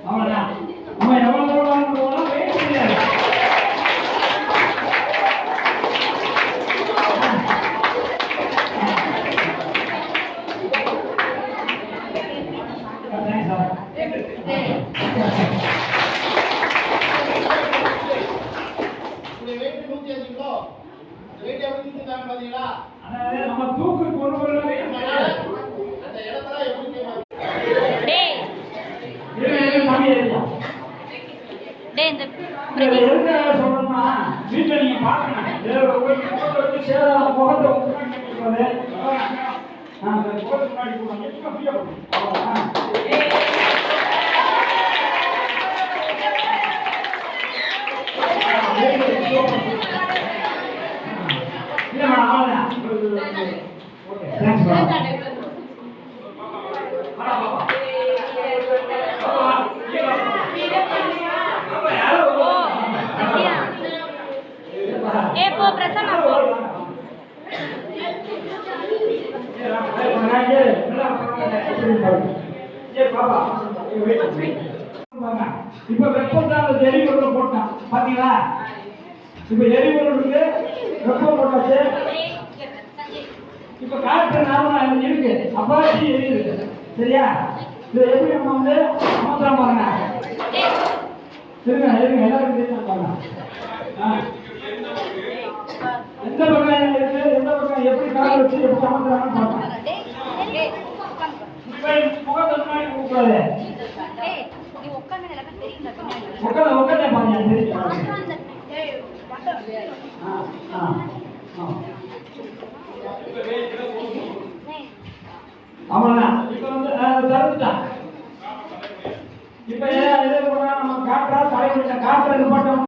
அவ்வளோதான். நம்ம எவ்வளோ வெயிட் முடியாது. நம்ம தூக்கு கொண்டு வரவே அந்த இடத்துல எப்படி சொல்றோம்னா வீட்டுல நீங்க பாக்கணும் முகத்தை இப்ப வெப்பம் தான் எரிபொருள் போட்டான் பாத்தீங்களா? இப்ப எரிபொருளுக்கு வெப்பம் போட்டாச்சு. இப்ப காற்று நார்மலா இருக்கு, அப்பாச்சி எரியுது. சரியா? இது எப்படி நம்ம வந்து அமர்த்தலாம் பாருங்க. இருங்க இருங்க எல்லாருக்கும் தெரியும் பாருங்க. எந்த பக்கம் இருக்கு, எந்த பக்கம் எப்படி கால் வச்சு எப்படி அமர்த்தலாம்னு பாருங்க. முகத்தை முன்னாடி கூடாது. உட்காந்து பாருங்க தெரியும். அவ்வளவுதான். இப்ப வந்து தடுத்துட்டான். இப்ப நம்ம காற்றா தலைவலிட்ட காற்றை போட்டோம்.